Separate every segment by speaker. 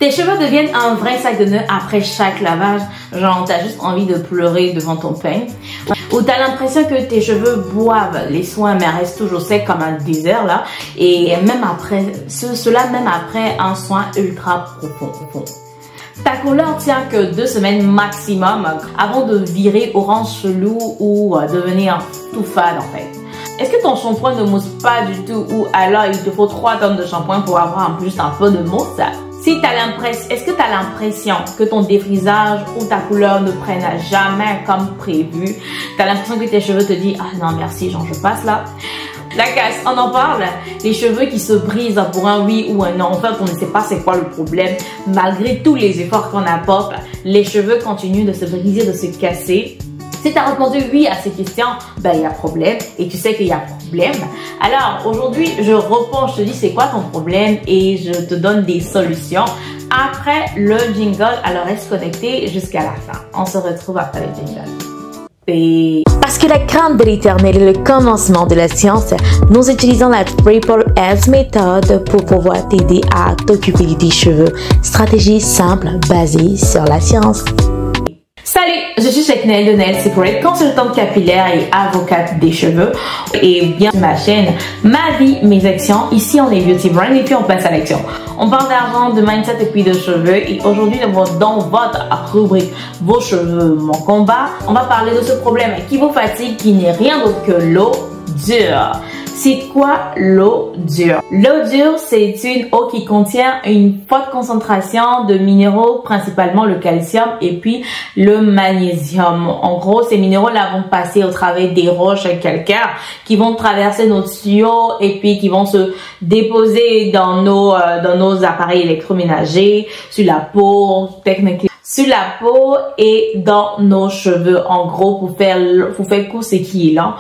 Speaker 1: Tes cheveux deviennent un vrai sac de nœuds après chaque lavage. Genre, t'as juste envie de pleurer devant ton peigne. Ou t'as l'impression que tes cheveux boivent les soins mais restent toujours secs comme un désert là. Et même après, même après un soin ultra profond. Ta couleur tient que 2 semaines maximum avant de virer orange chelou ou devenir tout fade en fait. Est-ce que ton shampoing ne mousse pas du tout ou alors il te faut 3 tonnes de shampoing pour avoir juste un peu de mousse? Est-ce que tu as l'impression que ton défrisage ou ta couleur ne prennent jamais comme prévu? Tu as l'impression que tes cheveux te disent « Ah non merci, genre je passe là ». La casse, on en parle. Les cheveux qui se brisent pour un oui ou un non. En fait, on ne sait pas c'est quoi le problème. Malgré tous les efforts qu'on apporte, les cheveux continuent de se briser, de se casser. Si tu as répondu oui à ces questions, ben il y a problème et tu sais qu'il y a problème. Alors aujourd'hui, je réponds, je te dis c'est quoi ton problème et je te donne des solutions après le jingle. Alors reste connecté jusqu'à la fin. On se retrouve après le jingle. Parce que la crainte de l'éternel est le commencement de la science, nous utilisons la Triple S méthode pour pouvoir t'aider à t'occuper de tes cheveux. Stratégie simple basée sur la science. Salut, je suis Sheknel de Nail Secret, consultante capillaire et avocate des cheveux. Et bien ma chaîne, ma vie, mes actions. Ici on est beauty brand et puis on passe à l'action. On parle d'argent, de mindset et puis de cheveux. Et aujourd'hui dans votre rubrique vos cheveux, mon combat, on va parler de ce problème qui vous fatigue, qui n'est rien d'autre que l'eau dure. C'est quoi l'eau dure? L'eau dure, c'est une eau qui contient une forte concentration de minéraux, principalement le calcium et puis le magnésium. En gros, ces minéraux-là vont passer au travers des roches calcaires qui vont traverser nos tuyaux et puis qui vont se déposer dans nos appareils électroménagers, sur la peau, techniquement. Sur la peau et dans nos cheveux. En gros, pour faire court, c'est qui est là.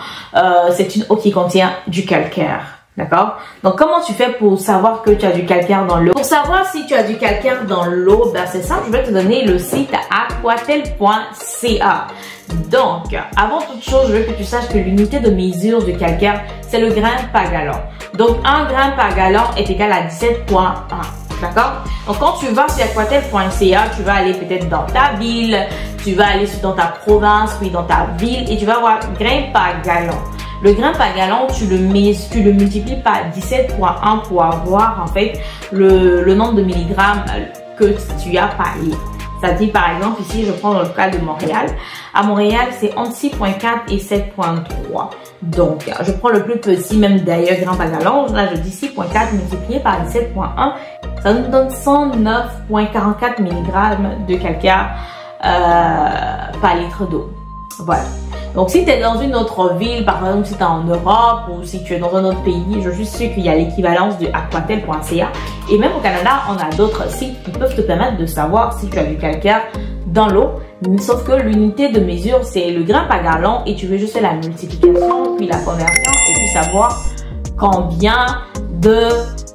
Speaker 1: C'est une eau qui contient du calcaire. D'accord? Donc, comment tu fais pour savoir que tu as du calcaire dans l'eau? Pour savoir si tu as du calcaire dans l'eau, ben c'est simple, je vais te donner le site aquatel.ca. Donc, avant toute chose, je veux que tu saches que l'unité de mesure du calcaire, c'est le grain par gallon. Donc, 1 grain par gallon est égal à 17,1. D'accord? Donc, quand tu vas sur aquatel.ca, tu vas aller peut-être dans ta ville, tu vas aller dans ta province, puis dans ta ville, et tu vas voir grain par gallon. Le grain par gallon, tu le multiplies par 17,1 pour avoir, en fait, le nombre de milligrammes que tu as par litre. C'est-à-dire, par exemple, ici, je prends dans le cas de Montréal. À Montréal, c'est entre 6,4 et 7,3. Donc, je prends le plus petit, même d'ailleurs, grain par gallon. Là, je dis 6,4 multiplié par 17,1. Ça nous donne 109,44 mg de calcaire par litre d'eau. Voilà. Donc, si tu es dans une autre ville, par exemple, si tu es en Europe ou si tu es dans un autre pays, je suis sûre qu'il y a l'équivalence de aquatel.ca. Et même au Canada, on a d'autres sites qui peuvent te permettre de savoir si tu as du calcaire dans l'eau. Sauf que l'unité de mesure, c'est le grain par gallon et tu veux juste la multiplication, puis la conversion et puis savoir combien de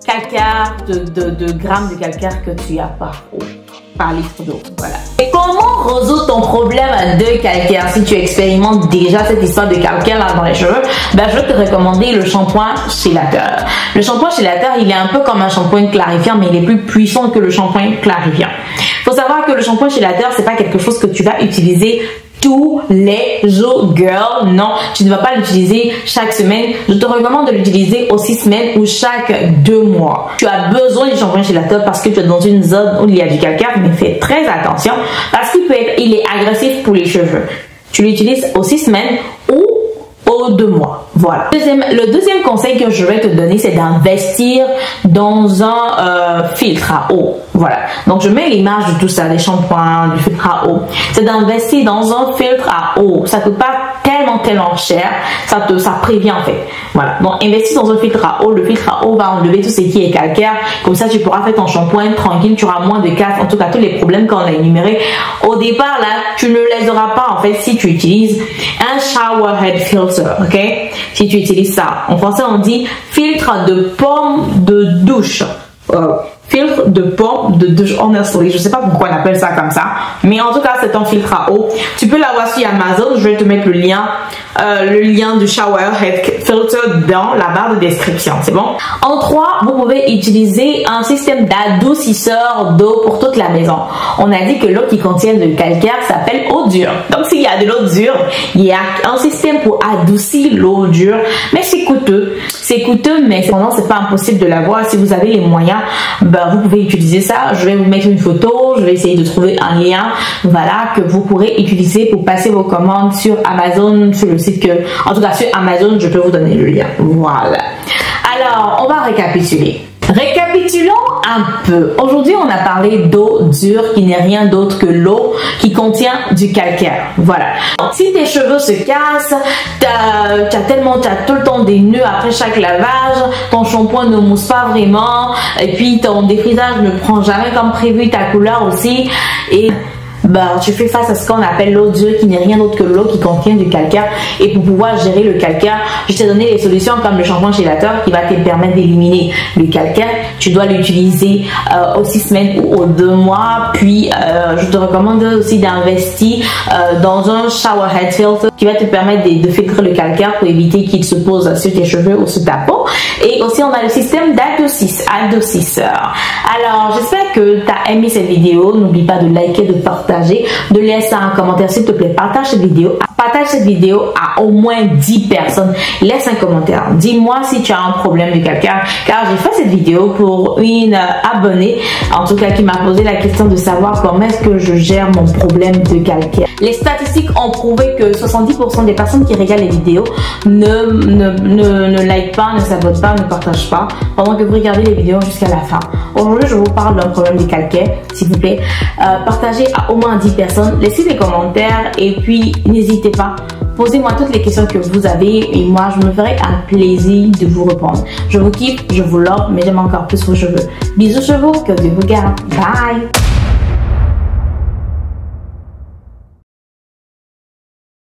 Speaker 1: calcaire, de grammes de calcaire que tu as par litre d'eau. Voilà. Et comment résoudre ton problème de calcaire? Si tu expérimentes déjà cette histoire de calcaire là dans les cheveux, ben je vais te recommander le shampoing chélateur. Le shampoing chélateur, il est un peu comme un shampoing clarifiant, mais il est plus puissant que le shampoing clarifiant. Faut savoir que le shampoing chélateur, c'est pas quelque chose que tu vas utiliser tous les jours, girl. Non, tu ne vas pas l'utiliser chaque semaine. Je te recommande de l'utiliser aux 6 semaines ou chaque 2 mois. Tu as besoin du shampoing chélateur parce que tu es dans une zone où il y a du calcaire, mais fais très attention parce qu'il est agressif pour les cheveux. Tu l'utilises aux 6 semaines ou aux 2 mois. Voilà. Le deuxième conseil que je vais te donner, c'est d'investir dans un filtre à eau. Voilà. Donc, je mets l'image de tout ça, des shampoings, du filtre à eau. C'est d'investir dans un filtre à eau. Ça coûte pas tellement cher. Ça prévient, en fait. Voilà. Donc, investis dans un filtre à eau. Le filtre à eau va enlever tout ce qui est calcaire. Comme ça, tu pourras faire ton shampoing tranquille. Tu auras moins de casse. En tout cas, tous les problèmes qu'on a énumérés au départ, là, tu ne les auras pas, en fait, si tu utilises un shower head filter. Ok? Si tu utilises ça. En français, on dit filtre de pomme de douche. filtre de pompe de douche, honestly. Je sais pas pourquoi on appelle ça comme ça, mais en tout cas c'est un filtre à eau. Tu peux l'avoir sur Amazon. Je vais te mettre le lien du shower head filter dans la barre de description. C'est bon? En 3, vous pouvez utiliser un système d'adoucisseur d'eau pour toute la maison. On a dit que l'eau qui contient du calcaire s'appelle eau dure. Donc s'il y a de l'eau dure, il y a un système pour adoucir l'eau dure, mais c'est coûteux. C'est coûteux, mais cependant c'est pas impossible de l'avoir. Si vous avez les moyens, ben, vous pouvez utiliser ça. Je vais vous mettre une photo, je vais essayer de trouver un lien, voilà, que vous pourrez utiliser pour passer vos commandes sur Amazon, sur le site que, en tout cas sur Amazon, je peux vous donner le lien. Voilà. Alors, on va récapituler. Récapitulons un peu. Aujourd'hui, on a parlé d'eau dure qui n'est rien d'autre que l'eau qui contient du calcaire. Voilà. Donc, si tes cheveux se cassent, t'as tout le temps des nœuds après chaque lavage, ton shampoing ne mousse pas vraiment, et puis ton défrisage ne prend jamais comme prévu ta couleur aussi, et ben, tu fais face à ce qu'on appelle l'eau dure qui n'est rien d'autre que l'eau qui contient du calcaire. Et pour pouvoir gérer le calcaire, je t'ai donné des solutions comme le shampoing chélateur qui va te permettre d'éliminer le calcaire. Tu dois l'utiliser aux 6 semaines ou aux 2 mois. Puis je te recommande aussi d'investir dans un shower head filter qui va te permettre de filtrer le calcaire pour éviter qu'il se pose sur tes cheveux ou sur ta peau. Et aussi on a le système d'adoucisseur. Alors j'espère que tu as aimé cette vidéo. N'oublie pas de liker, de partager, de laisser un commentaire s'il te plaît. Partage cette vidéo à au moins 10 personnes. Laisse un commentaire, dis-moi si tu as un problème de calcaire, car j'ai fait cette vidéo pour une abonnée, en tout cas qui m'a posé la question de savoir comment est-ce que je gère mon problème de calcaire. Les statistiques ont prouvé que 70% des personnes qui regardent les vidéos ne like pas, ne s'abonnent pas, ne partagent pas pendant que vous regardez les vidéos jusqu'à la fin. Aujourd'hui, je vous parle d'un problème de calcaire. S'il vous plaît, partagez à au moins 10 personnes, laissez des commentaires et puis n'hésitez pas, posez-moi toutes les questions que vous avez et moi je me ferai un plaisir de vous répondre. Je vous kiffe, je vous love, mais j'aime encore plus vos cheveux. Bisous cheveux, que Dieu vous garde. Bye!